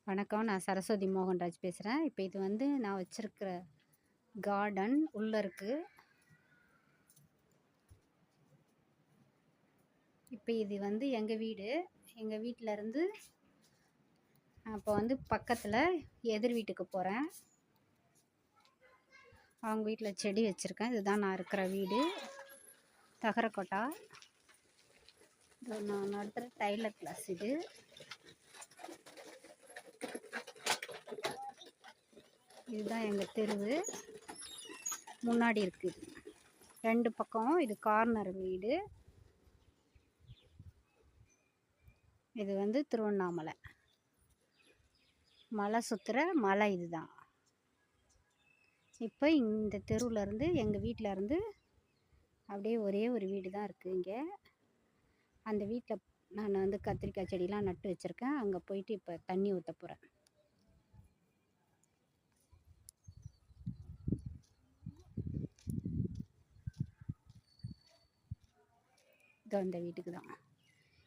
வணக்கம். நான் சரஸ்வதி மோகன்ராஜ் பேசுகிறேன். இப்போ இது வந்து நான் வச்சுருக்கிற கார்டன் உள்ளே இருக்குது. இப்போ இது வந்து எங்கள் வீடு. எங்கள் வீட்டிலேருந்து அப்போ வந்து பக்கத்தில் எதிர் வீட்டுக்கு போகிறேன். அவங்க வீட்டில் செடி வச்சுருக்கேன். இதுதான் நான் இருக்கிற வீடு. தகரக்கோட்டா. நான் நடத்துகிற டைலர் கிளாஸ் இது. இதுதான் எங்கள் தெருவு. முன்னாடி இருக்குது 2 பக்கம். இது கார்னர் வீடு. இது வந்து திருவண்ணாமலை மலை சுற்றுற மலை இதுதான். இப்போ இந்த தெருவிலேருந்து எங்கள் வீட்டிலேருந்து அப்படியே ஒரே ஒரு வீடு தான் இருக்குது இங்கே. அந்த வீட்டில் நான் வந்து கத்திரிக்காய் செடியெலாம் நட்டு வச்சுருக்கேன். அங்கே போயிட்டு இப்போ தண்ணி ஊற்ற போகிறேன். இதோ இந்த வீட்டுக்கு தான்.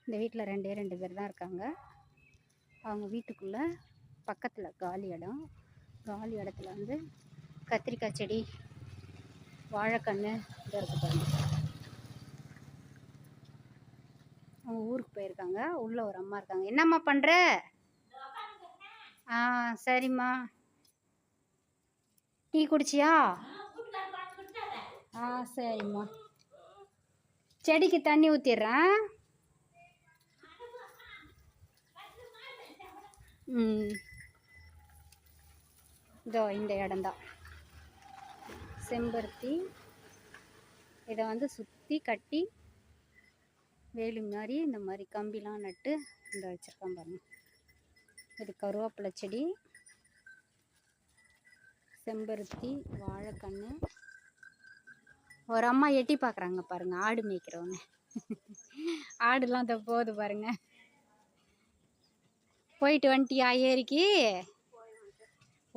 இந்த வீட்டில் 2 பேர் தான் இருக்காங்க. அவங்க வீட்டுக்குள்ளே பக்கத்தில் காலி இடம். காலி இடத்துல வந்து கத்திரிக்காய் செடி, வாழைக்கன்று இதை இருக்குது பாருங்க. அவங்க ஊருக்கு போயிருக்காங்க. உள்ளே ஒரு அம்மா இருக்காங்க. என்னம்மா பண்ணுற? சரிம்மா. டீ குடிச்சியா? சரிம்மா. செடிக்கு தண்ணி ஊற்றிடுறேன். இதோ இந்த இடம்தான் செம்பருத்தி. இதை வந்து சுற்றி கட்டி வேலி மாதிரி இந்த மாதிரி கம்பிலாம் நட்டு இந்த வச்சுருக்கேன் பாருங்க. இது கருவேப்பிலை செடி, செம்பருத்தி, வாழைக்கன்று. ஒரு அம்மா எட்டி பார்க்குறாங்க பாருங்கள், ஆடு மேய்க்கிறவங்க. ஆடுலாம் இந்த போகுது பாருங்க. போயிட்டு வந்துட்டியா ஏரிக்கு?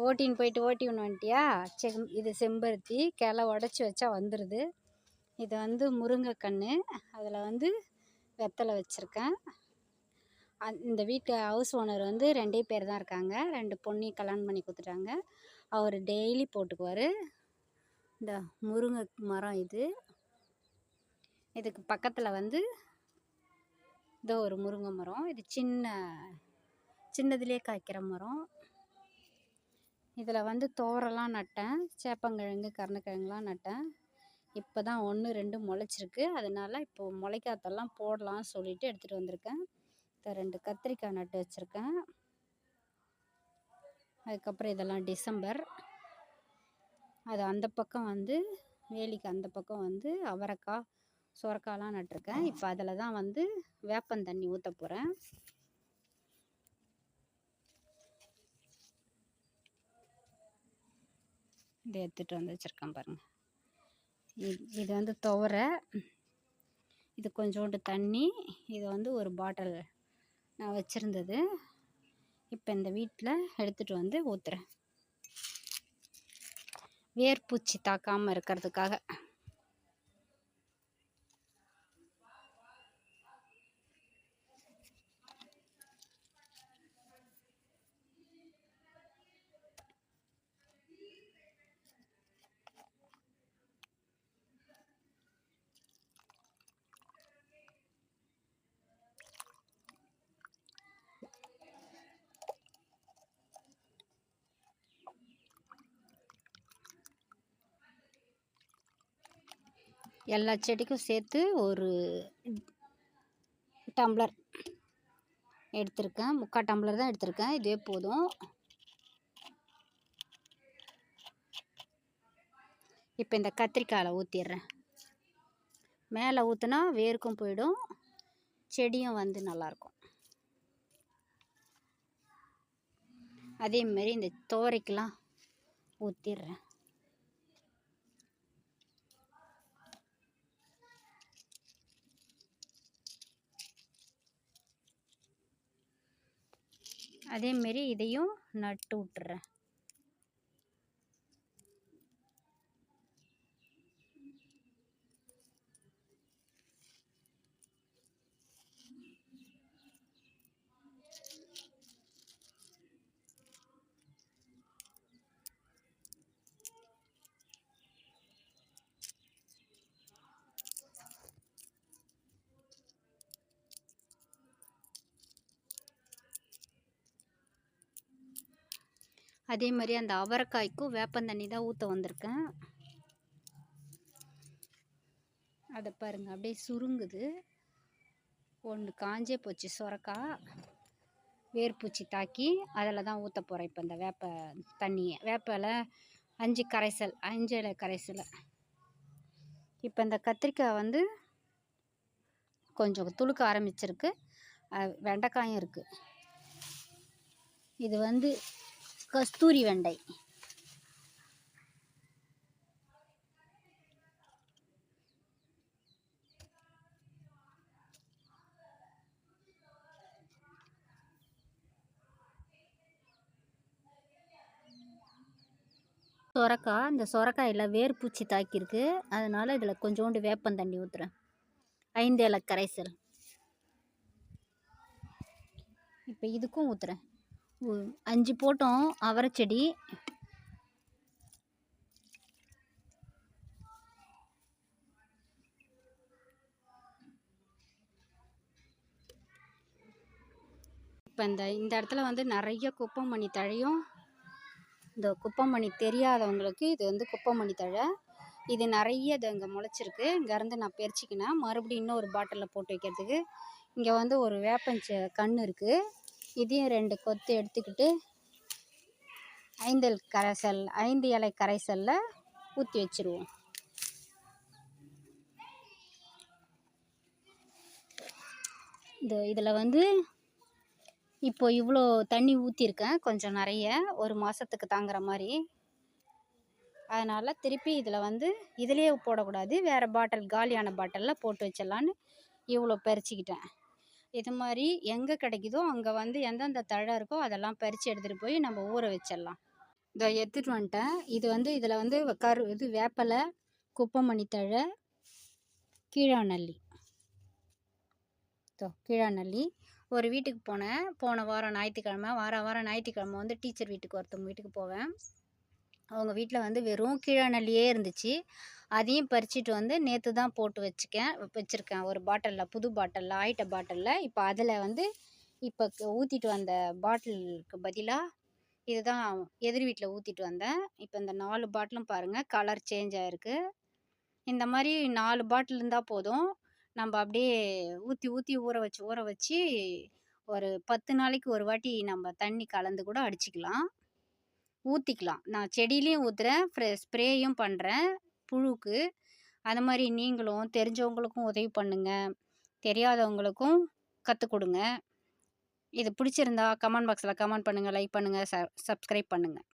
ஓட்டின்னு போயிட்டு ஓட்டின்னு வந்துட்டியா? இது செம்பருத்தி கிளை உடச்சி வச்சா வந்துடுது. இது வந்து முருங்கைக்கன்று. அதில் வந்து வெத்தலை வச்சுருக்கேன். இந்த வீட்டு ஹவுஸ் ஓனர் வந்து 2 பேர் தான் இருக்காங்க. 2 பொண்ணையும் கல்யாணம் பண்ணி கொடுத்துட்டாங்க. அவர் டெய்லி போட்டுக்குவார். இந்த முருங்கை மரம் இது. இதுக்கு பக்கத்தில் வந்து இதோ ஒரு முருங்கை மரம். இது சின்னதுலேயே காய்க்கிற மரம். இதில் வந்து தோரெல்லாம் நட்டேன். சேப்பங்கிழங்கு, கருணக்கிழங்குலாம் நட்டேன். இப்போ தான் 1, 2 முளைச்சிருக்கு. அதனால் இப்போது முளைக்காத்தெல்லாம் போடலாம்னு சொல்லிட்டு எடுத்துகிட்டு வந்திருக்கேன். 2 கத்திரிக்காய் நட்டு வச்சுருக்கேன். அதுக்கப்புறம் இதெல்லாம் டிசம்பர். அது அந்த பக்கம் வந்து வேலிக்கு அந்த பக்கம் வந்து அவரைக்காய், சுரக்காயெலாம் நட்டிருக்கேன். இப்போ அதில் தான் வந்து வேப்பந்தண்ணி ஊற்ற போகிறேன். இதை எடுத்துகிட்டு வந்து வச்சுருக்கேன் பாருங்கள். இது வந்து துவரை. இது கொஞ்சோண்டு தண்ணி. இது வந்து ஒரு பாட்டில் நான் வச்சுருந்தது. இப்போ இந்த வீட்டில் எடுத்துகிட்டு வந்து ஊற்றுறேன். வேர்பூச்சி தாக்காமல் இருக்கிறதுக்காக. எல்லா செடிக்கும் சேர்த்து ஒரு டம்ளர் எடுத்திருக்கேன். 3/4 டம்ளர் தான் எடுத்திருக்கேன். இதே போதும். இப்போ இந்த கத்திரிக்காயில் ஊற்றிடுறேன். மேலே ஊற்றினா வேருக்கும் போயிடும், செடியும் வந்து நல்லாயிருக்கும். அதேமாரி இந்த துவரைக்கெலாம் ஊற்றிடுறேன். அதேமாரி இதையும் நட்டு விட்டுறேன். அதே மாதிரி அந்த அவரைக்காய்க்கும் வேப்பந்தண்ணி தான் ஊற்ற வந்திருக்கேன். அதை பாருங்கள் அப்படியே சுருங்குது. ஒன்று காஞ்சே போச்சு சொரக்காய், வேர்பூச்சி தாக்கி அதில் தான் ஊற்ற போகிறேன் இப்போ இந்த வேப்ப தண்ணியை. வேப்பிலை 5 இலை கரைசல். இப்போ இந்த கத்திரிக்காய் வந்து கொஞ்சம் துளுக்க ஆரம்பிச்சிருக்கு. வெண்டைக்காயும் இருக்குது. இது வந்து கஸ்தூரி வெண்டை. சொரக்காய், இந்த சொரக்காயில் வேர்பூச்சி தாக்கியிருக்கு. அதனால் இதில் கொஞ்சோண்டு வேப்பந்தண்ணி ஊற்றுறேன். 5 இலை கரைசல். இப்போ இதுக்கும் ஊற்றுறேன். 5 போட்டோம் அவரை செடி. இப்போ இந்த இடத்துல வந்து நிறைய குப்பைமணி தழையும். இந்த குப்பைமணி தெரியாதவங்களுக்கு இது வந்து குப்பைமணி தழை. இது நிறைய இது இங்கே முளைச்சிருக்கு. இங்கேருந்து நான் பறிச்சிக்கினேன். மறுபடியும் இன்னொரு பாட்டிலில் போட்டு வைக்கிறதுக்கு. இங்கே வந்து ஒரு வேப்பஞ்ச கன்று இருக்குது. இதையும் 2 கொத்து எடுத்துக்கிட்டு 5 இலை கரைசலில் ஊற்றி வச்சுருவோம். இதில் வந்து இப்போ இவ்வளோ தண்ணி ஊற்றிருக்கேன், கொஞ்சம் நிறைய, ஒரு மாதத்துக்கு தாங்குற மாதிரி. அதனால் திருப்பி இதில் வந்து இதிலேயே போடக்கூடாது, வேறு பாட்டில் காலியான பாட்டிலில் போட்டு வச்சிடலான்னு இவ்வளோ பறிச்சிக்கிட்டேன். இது மாதிரி எங்கே கிடைக்குதோ அங்கே வந்து எந்தெந்த தழை இருக்கோ அதெல்லாம் பறித்து எடுத்துகிட்டு போய் நம்ம ஊற வச்சிடலாம். இதை எடுத்துகிட்டு வந்துட்டேன். இது வந்து இதில் வந்து இது வேப்பலை, குப்பைமணி தழை, கீழாநெல்லி. கீழாநெல்லி. ஒரு வீட்டுக்கு போனேன் போன வாரம் ஞாயிற்றுக்கிழமை. வாரம் ஞாயிற்றுக்கிழமை வந்து டீச்சர் வீட்டுக்கு ஒருத்தவங்க வீட்டுக்கு போவேன். அவங்க வீட்டில் வந்து வெறும் கீழாநெல்லியே இருந்துச்சு. அதையும் பறிச்சிட்டு வந்து நேற்று தான் போட்டு வச்சுருக்கேன் ஒரு பாட்டிலில், புது பாட்டிலில், ஆயிட்ட பாட்டிலில். இப்போ அதில் வந்து இப்போ ஊற்றிட்டு வந்த பாட்டிலுக்கு பதிலாக இதுதான் எதிர் வீட்டில் ஊற்றிட்டு வந்தேன். இப்போ இந்த 4 பாட்டிலும் பாருங்கள் கலர் சேஞ்ச் ஆகிருக்கு. இந்த மாதிரி 4 பாட்டில் இருந்தால் போதும். நம்ம அப்படியே ஊற்றி ஊற வச்சு ஒரு 10 நாளைக்கு ஒரு வாட்டி நம்ம தண்ணி கலந்து கூட அடிச்சிக்கலாம், ஊற்றிக்கலாம். நான் செடியிலையும் ஊற்றுறேன், ஸ்ப்ரேயும் பண்ணுறேன் புழுக்கு. அது மாதிரி நீங்களும் தெரிஞ்சவங்களுக்கும் உதவி பண்ணுங்கள், தெரியாதவங்களுக்கும் கற்றுக் கொடுங்க. இது பிடிச்சிருந்தா கமெண்ட் பாக்ஸில் கமெண்ட் பண்ணுங்கள், லைக் பண்ணுங்கள், சப்ஸ்கிரைப் பண்ணுங்கள்.